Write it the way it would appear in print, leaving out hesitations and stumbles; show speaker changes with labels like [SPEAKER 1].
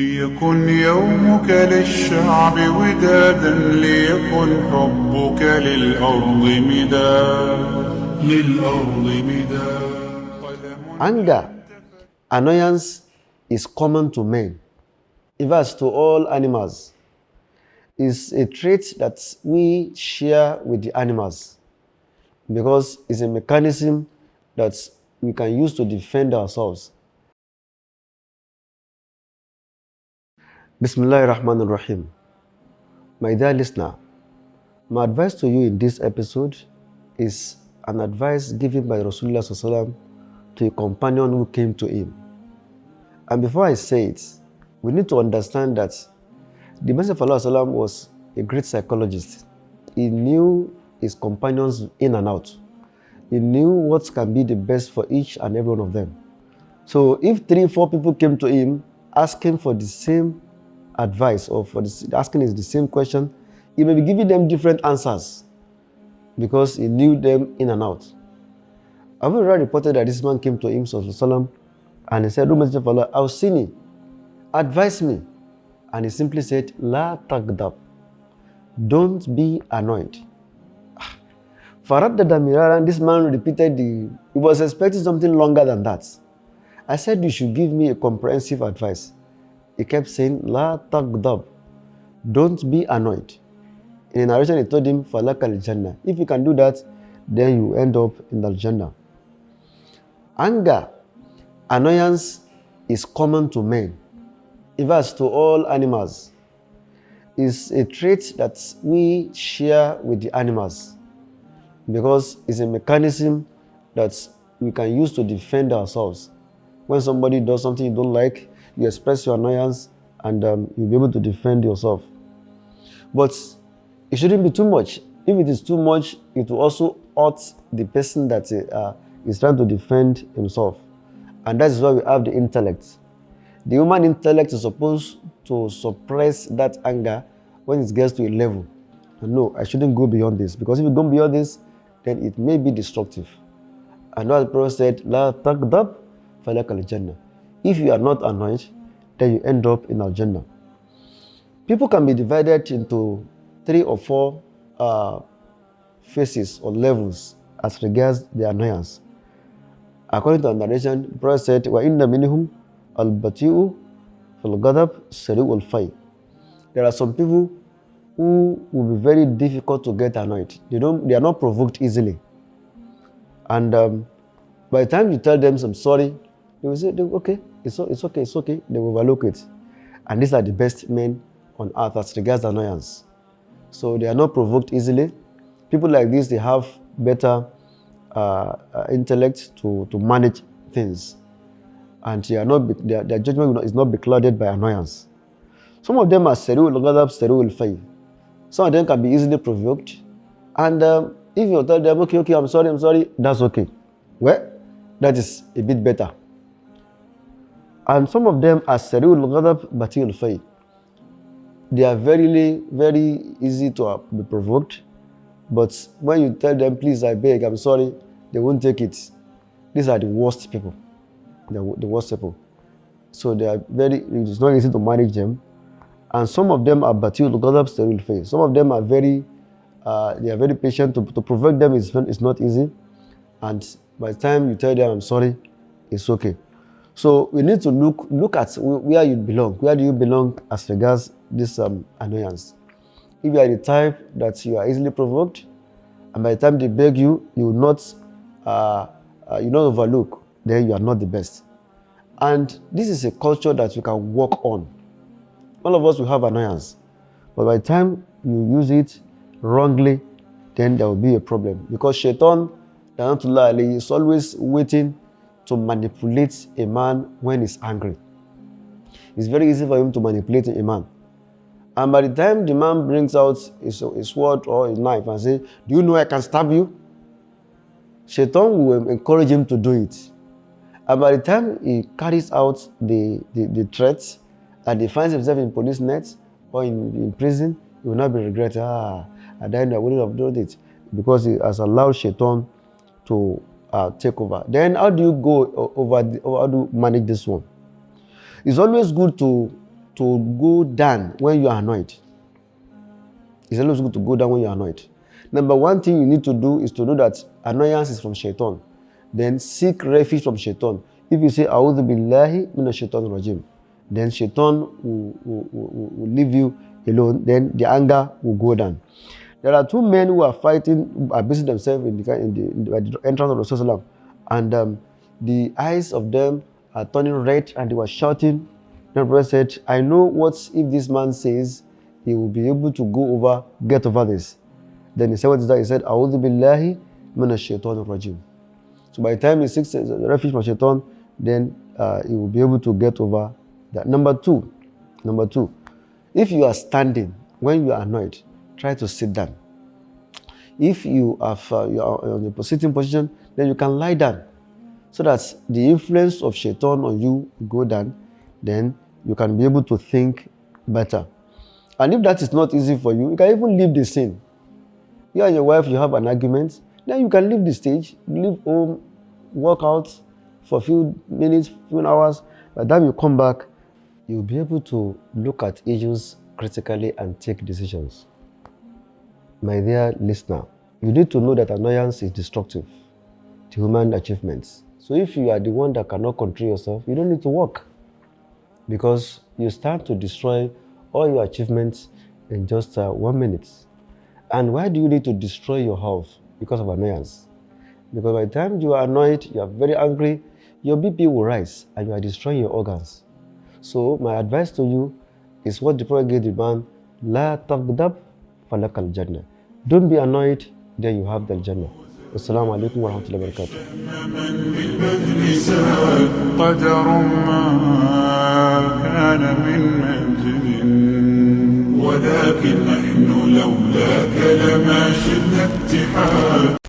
[SPEAKER 1] ليكن يومك للشعب ودادا ليكن حبك للأرض مداد
[SPEAKER 2] Anger, annoyance is common to men, even to all animals. It's a trait that we share with the animals because it's a mechanism that we can use to defend ourselves. Bismillahir Rahmanir Rahim. My dear listener, my advice to you in this episode is an advice given by Rasulullah SAW to a companion who came to him. And before I say it, we need to understand that the Messenger of Allah was a great psychologist. He knew his companions in and out. He knew what can be the best for each and every one of them. So if 3-4 people came to him asking for the same advice or asking the same question, he may be giving them different answers because he knew them in and out. I've already reported that this man came to him and he said, "O Messenger of Allah, Awsini, advise me." And he simply said, "La tagdab, don't be annoyed." Faraddada miraran, this man repeated he was expecting something longer than that. I said, "You should give me a comprehensive advice." He kept saying, "La tagdab, don't be annoyed." In a narration, he told him, "Falaka al-Jannah." If you can do that, then you end up in the Jannah. Anger, annoyance is common to men, even to all animals. It's a trait that we share with the animals because it's a mechanism that we can use to defend ourselves. When somebody does something you don't like, you express your annoyance and you'll be able to defend yourself. But it shouldn't be too much. If it is too much, it will also hurt the person that is trying to defend himself. And that is why we have the intellect. The human intellect is supposed to suppress that anger when it gets to a level. And no, I shouldn't go beyond this, because if you go beyond this, then it may be destructive. And what the Prophet said, "La tagdab falaka al-Jannah." If you are not annoyed, then you end up in al-Jannah. People can be divided into 3 or 4 phases or levels as regards their annoyance. According to the narration, the Prophet said, "Wa inna minhum al-bati'u fil-ghadab sari'ul fay." There are some people who will be very difficult to get annoyed. They are not provoked easily. And by the time you tell them some sorry, they will say, "Okay, it's okay." They will overlook it. And these are the best men on earth as regards annoyance. So they are not provoked easily. People like this, they have better intellect to manage things. And their judgment is not beclouded by annoyance. Some of them are Seriul Ghadab, Seriul Fay. Some of them can be easily provoked. And if you tell them, okay, I'm sorry, that's okay. Well, that is a bit better. And some of them are Seriul Ghadab, Batiul Fay. They are very, very easy to be provoked. But when you tell them, "Please, I beg, I'm sorry," they won't take it. These are the worst people. The worst people. So it's not easy to manage them. And some of them are Batiul Ghadab, Seriul Fay. Some of them are they are very patient. To provoke them is not easy. And by the time you tell them, "I'm sorry," it's okay. So we need to look at where you belong. Where do you belong as regards this annoyance? If you are the type that you are easily provoked, and by the time they beg you, you will not overlook, then you are not the best. And this is a culture that we can work on. All of us will have annoyance, but by the time you use it wrongly, then there will be a problem. Because Shaitan, is always waiting to manipulate a man when he's angry. It's very easy for him to manipulate a man. And by the time the man brings out his sword or his knife and says, "Do you know I can stab you?" Shaitan will encourage him to do it. And by the time he carries out the threat and he finds himself in police net or in prison, he will not be regretting, at the end I wouldn't have done it, because he has allowed Shaitan to take over. Then how do you go how do you manage this one? It's always good to to go down when you are annoyed. It's always good to go down when you are annoyed. Number one thing you need to do is to know that annoyance is from shaitan. Then seek refuge from shaitan. If you say, A'udhu billahi minash shaitanir rajim, then shaitan will leave you alone. Then the anger will go down. There are two men who are fighting, are busy themselves at the entrance of the Rasulullah, and the eyes of them are turning red, and they were shouting. The Prophet said, I know what if this man says, he will be able to get over this. Then he said, what is that? He said, A'udhu billahi minash shaitanir rajim. So by the time he seeks refuge from shaitan, then he will be able to get over that. Number two, if you are standing when you are annoyed, try to sit down. If you are in a sitting position, then you can lie down, so that the influence of shaitan on you will go down. Then you can be able to think better. And if that is not easy for you, you can even leave the scene. You and your wife, you have an argument, then you can leave the stage, leave home, walk out for a few minutes, few hours. By the time you come back, you'll be able to look at issues critically and take decisions. My dear listener, you need to know that annoyance is destructive to human achievements. So if you are the one that cannot control yourself, you don't need to work, because you start to destroy all your achievements in just 1 minute. And why do you need to destroy your health? Because of annoyance. Because by the time you are annoyed, you are very angry, your BP will rise and you are destroying your organs. So my advice to you is what the Prophet gave the man, La taghdab falakal jannah. Don't be annoyed, then you have the Jannah. Assalamu alaikum wa rahmatullahi wa barakatuh.
[SPEAKER 1] قدر ما كان من منزل ولكن نحن لولاك لما شئنا اتحاد